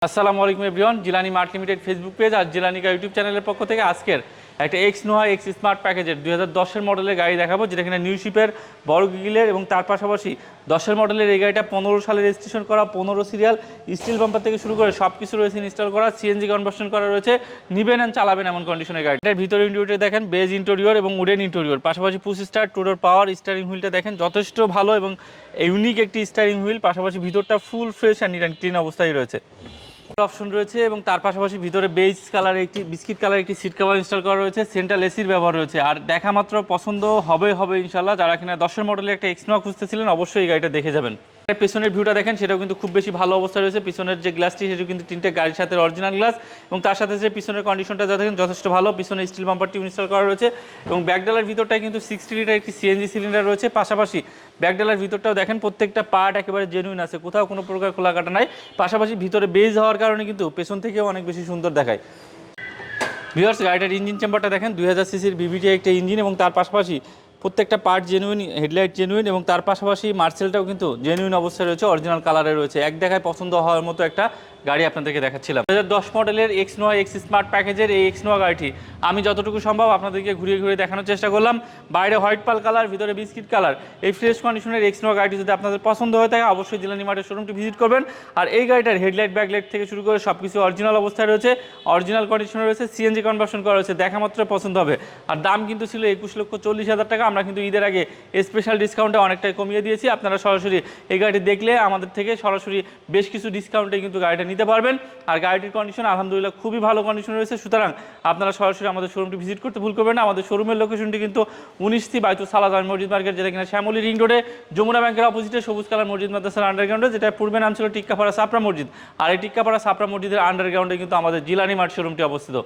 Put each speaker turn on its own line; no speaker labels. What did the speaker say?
আসসালামু আলাইকুম everyone, Jilani mart limited Facebook page আর জিলানিকা ইউটিউব চ্যানেলের পক্ষ থেকে আজকের একটা এক্স নোয়া এক্স স্মার্ট প্যাকেজের 2010-এর মডেলের গাড়ি দেখাবো, যেটা কিনা নিউ শিপের বড় গিগিলের এবং তার পাশাপাশি 10-এর মডেলের এই গাড়িটা 15 সালে রেজিস্ট্রেশন করা, 15 সিরিয়াল, স্টিল বাম্পার থেকে শুরু করে সব কিছু রয়েছে ইনস্টল করা, সিএনজি কনভার্সন করা রয়েছে, নিবেন অ্যান্ড চালাবেন এমন কন্ডিশনের গাড়িটার ভিতরে ইন্টেরিয়রটা দেখেন, বেজ ইন্টেরিয়র এবং উডেন ইন্টেরিয়র, পাশাপাশি পুশ স্টার, টু ডোর পাওয়ার, স্টিয়ারিং হুইলটা দেখেন যথেষ্ট ভালো এবং ইউনিক একটি স্টিয়ারিং হুইল, পাশাপাশি ভিতরটা full fresh and neat and clean অবস্থায় রয়েছে। অপশন রয়েছে এবং তার পাশাপাশি ভিতরে বেজ কালারের একটি বিস্কিট কালার একটি সিট কভার ইনস্টল করা রয়েছে, সেন্ট্রাল এসির ব্যবহার রয়েছে। আর দেখা মাত্র পছন্দ হবে ইনশাল্লাহ। যারা কিনা 10-এর মডেলের একটা এক্স নোয়া খুঁজতেছিলেন অবশ্যই এই গাড়িটা দেখে যাবেন। পেছনের ভিউটা দেখেন, সেটাও কিন্তু খুব বেশি ভালো অবস্থায় রয়েছে। পিছনের যে গ্লাসটি সেটা কিন্তু তিনটে গাড়ির সাথে অরিজিনাল গ্লাস এবং তার সাথে যে পিছনের কন্ডিশনটা দেখেন যথেষ্ট ভালো। পিছনে স্টিল বাম্পারটি ইনস্টল করা রয়েছে এবং ব্যাকডালার ভিতরটায় কিন্তু 60 লিটার একটি সিএনজি সিলিন্ডার রয়েছে। পাশাপাশি ব্যাকডালার ভিতরটাও দেখেন প্রত্যেকটা পার্ট একেবারে জেনুইন আছে, কোথাও কোনো প্রকার খোলা কাটা নাই। পাশাপাশি ভিতরে বেজ হওয়ার কারণে কিন্তু পেছন থেকেও অনেক বেশি সুন্দর দেখায়। ভিউয়ার্স, গাড়িটার ইঞ্জিন চেম্বারটা দেখেন, 2000 সিসির বিবিটি একটা ইঞ্জিন এবং তার পাশাপাশি প্রত্যেকটা পার্ট জেনুইন, হেডলাইট জেনুইন এবং তার পাশাপাশি মার্সেলটাও কিন্তু জেনুইন অবস্থায় রয়েছে, অরিজিনাল কালারে রয়েছে। এক দেখায় পছন্দ হওয়ার মতো একটা গাড়ি আপনাদেরকে দেখাচ্ছিলাম। 2010 মডেলের এক্স নোয়া এক্স স্মার্ট প্যাকেজের এই এক্স নোয়া গাড়িটি আমি যতটুকু সম্ভব আপনাদেরকে ঘুরিয়ে দেখানোর চেষ্টা করলাম। বাইরে হোয়াইট পাল কালার, ভিতরে বিস্কিট কালার, এই ফ্রেশ কন্ডিশনের এক্স নোয়া গাড়িটি যদি আপনাদের পছন্দ হয়ে থাকে অবশ্যই জিলানি মার্টের শোরুমটি ভিজিট করবেন। আর এই গাড়িটার হেডলাইট ব্যাকলাইট থেকে শুরু করে সব কিছু অরিজিনাল অবস্থায় রয়েছে, অরিজিনাল কন্ডিশনে রয়েছে, সিএনজি কনভার্সন করা রয়েছে, দেখা মাত্র পছন্দ হবে। আর দাম কিন্তু ছিল 21,40,000 টাকা। আমরা কিন্তু ঈদের আগে স্পেশাল ডিসকাউন্টে অনেকটাই কমিয়ে দিয়েছি। আপনারা সরাসরি এই গাড়িটি দেখলে আমাদের থেকে সরাসরি বেশ কিছু ডিসকাউন্টে কিন্তু গাড়িটা নিতে পারবেন। আর গাড়িটির কন্ডিশন আলহামদুলিল্লাহ খুবই ভালো কন্ডিশন রয়েছে। সুতরাং আপনারা সরাসরি আমাদের শোরুমটি ভিজিট করতে ভুল করবেন না। আমাদের শোরুমের লোকেশনটি কিন্তু 19 বাইতুল সালাহ জামে মসজিদ মার্কেট, যেটা কিনা শ্যামলী রিং রোডে যমুনা ব্যাংকের অপোজিটে সবুজ কালার মসজিদ মাদ্রাসার আন্ডারগ্রাউন্ডে, যেটা পূর্বে নাম ছিল টিক্কাপাড়া সাপড়া মসজিদ। আর এই টিক্কাপাড়া সাপড়া মসজিদের আন্ডারগ্রাউন্ডে কিন্তু আমাদের জিলানি মার্ট শোরুমটি অবস্থিত।